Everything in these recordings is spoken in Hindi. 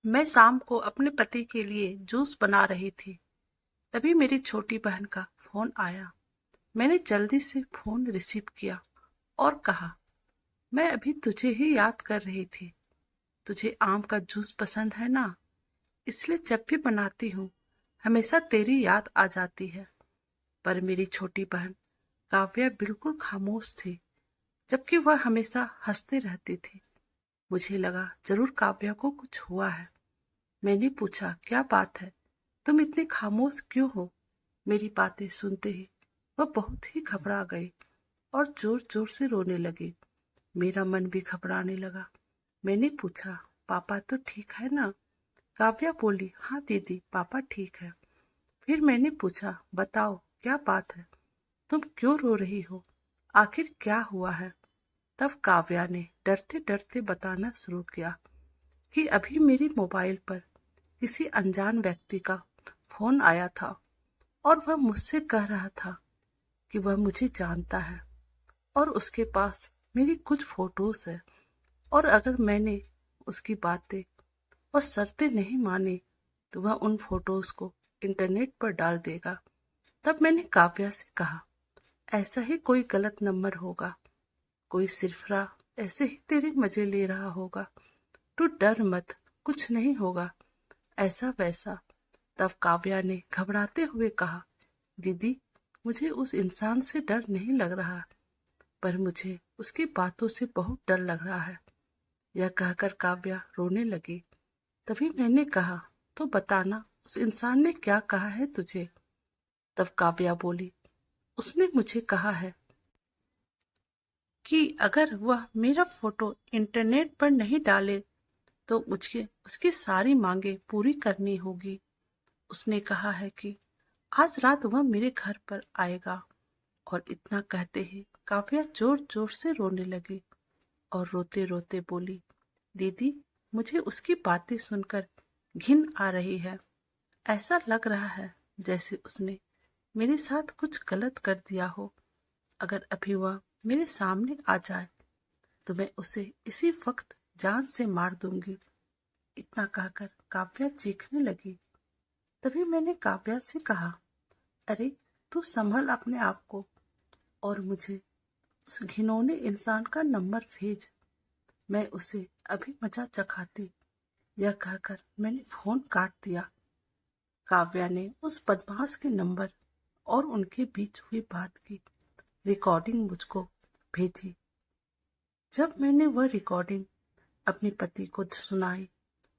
मैं शाम को अपने पति के लिए जूस बना रही थी। तभी मेरी छोटी बहन का फोन आया। मैंने जल्दी से फोन रिसीव किया और कहा, मैं अभी तुझे ही याद कर रही थी। तुझे आम का जूस पसंद है ना? इसलिए जब भी बनाती हूँ हमेशा तेरी याद आ जाती है। पर मेरी छोटी बहन काव्या बिल्कुल खामोश थी, जबकि वह हमेशा हंसती रहती थी। मुझे लगा जरूर काव्या को कुछ हुआ है। मैंने पूछा, क्या बात है? तुम इतनी खामोश क्यों हो? मेरी बातें सुनते ही वह बहुत ही घबरा गई और जोर जोर से रोने लगी। मेरा मन भी घबराने लगा। मैंने पूछा, पापा तो ठीक है ना? काव्या बोली, हाँ दीदी, पापा ठीक है। फिर मैंने पूछा, बताओ क्या बात है? तुम क्यों रो रही हो? आखिर क्या हुआ है? तब काव्या ने डरते डरते बताना शुरू किया कि अभी मेरी मोबाइल पर किसी अनजान व्यक्ति का फोन आया था और वह मुझसे कह रहा था कि वह मुझे जानता है और उसके पास मेरी कुछ फोटोज है, और अगर मैंने उसकी बातें और शर्तें नहीं मानी तो वह उन फोटोज को इंटरनेट पर डाल देगा। तब मैंने काव्या से कहा, ऐसा ही कोई गलत नंबर होगा, कोई सिरफरा ऐसे ही तेरे मजे ले रहा होगा। तू डर मत, कुछ नहीं होगा ऐसा वैसा। तब काव्या ने घबराते हुए कहा, दीदी, मुझे उस इंसान से डर नहीं लग रहा, पर मुझे उसकी बातों से बहुत डर लग रहा है। यह कहकर काव्या रोने लगी। तभी मैंने कहा, तो बताना उस इंसान ने क्या कहा है तुझे? तब काव्या बोली, उसने मुझे कहा है कि अगर वह मेरा फोटो इंटरनेट पर नहीं डाले तो मुझे उसकी सारी मांगे पूरी करनी होगी। उसने कहा है कि आज रात वह मेरे घर पर आएगा। और इतना कहते ही काव्या जोर जोर से रोने लगी और रोते रोते बोली, दीदी, मुझे उसकी बातें सुनकर घिन आ रही है। ऐसा लग रहा है जैसे उसने मेरे साथ कुछ गलत कर दिया हो। अगर अभी वह मेरे सामने आ जाए तो मैं उसे इसी वक्त जान से मार दूंगी। इतना कहकर काव्या चीखने लगी। तभी मैंने काव्या से कहा, अरे तू संभल अपने आप को और मुझे उस घिनौने इंसान का नंबर भेज, मैं उसे अभी मजा चखाती। यह कहकर मैंने फोन काट दिया। काव्या ने उस बदमाश के नंबर और उनके बीच हुई बात की रिकॉर्डिंग मुझको भेजी। जब मैंने वह रिकॉर्डिंग अपने पति को सुनाई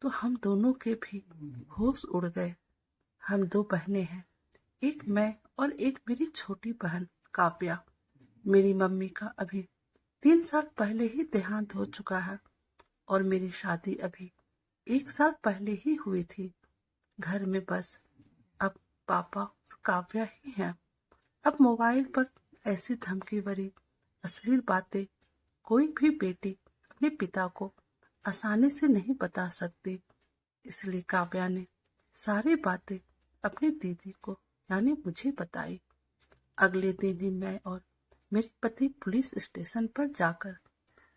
तो हम दोनों के भी होश उड़ गए। हम दो बहनें हैं, एक मैं और एक मेरी छोटी बहन काव्या। मेरी मम्मी का अभी 3 साल पहले ही देहांत हो चुका है और मेरी शादी अभी 1 साल पहले ही हुई थी। घर में बस अब पापा और काव्या ही हैं। अब मोबाइल पर ऐसी धमकी भरी अश्लील बातें कोई भी बेटी अपने पिता को आसानी से नहीं बता सकती। इसलिए काव्या ने सारी बातें अपनी दीदी को यानी मुझे बताई। अगले दिन ही मैं और मेरे पति पुलिस स्टेशन पर जाकर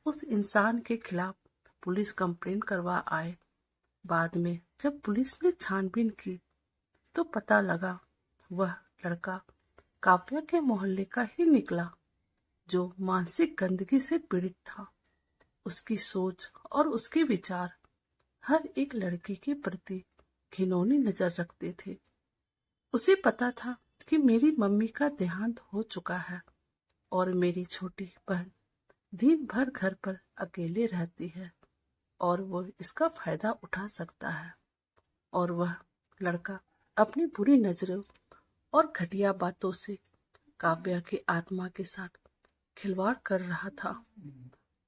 उस इंसान के खिलाफ पुलिस कंप्लेंट करवा आए। बाद में जब पुलिस ने छानबीन की तो पता लगा वह लड़का काव्या के मोहल्ले का ही निकला, जो मानसिक गंदगी से पीड़ित था। उसकी सोच और उसके विचार हर एक लड़की के प्रति घिनौनी नजर रखते थे। उसे पता था कि मेरी मम्मी का देहांत हो चुका है और मेरी छोटी बहन दिन भर घर पर अकेले रहती है और वो इसका फायदा उठा सकता है। और वह लड़का अपनी बुरी नजरों और घटिया बातों से काव्या की आत्मा के साथ खिलवाड़ कर रहा था।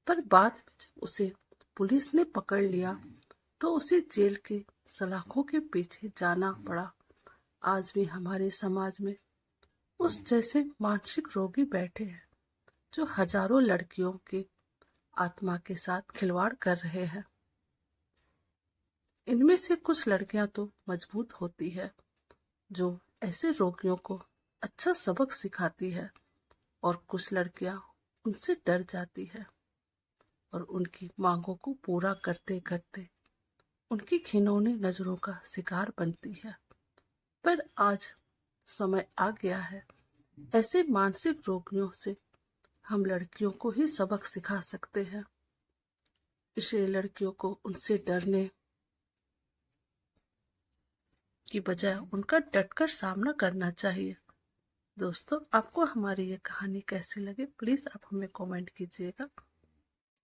पर बाद में जब उसे पुलिस ने पकड़ लिया तो उसे जेल के सलाखों के पीछे जाना पड़ा। आज भी हमारे समाज में उस जैसे मानसिक रोगी बैठे हैं जो हजारों लड़कियों की आत्मा के साथ खिलवाड़ कर रहे हैं। इनमें से कुछ लड़कियां तो मजबूत होती है, जो ऐसे रोगियों को अच्छा सबक सिखाती है, और कुछ लड़कियां उनसे डर जाती है और उनकी मांगों को पूरा करते करते उनकी घिनौनी नजरों का शिकार बनती है। पर आज समय आ गया है, ऐसे मानसिक रोगियों से हम लड़कियों को ही सबक सिखा सकते हैं। इसलिए लड़कियों को उनसे डरने की बजाय उनका डटकर सामना करना चाहिए। दोस्तों, आपको हमारी ये कहानी कैसी लगी, प्लीज़ आप हमें कमेंट कीजिएगा।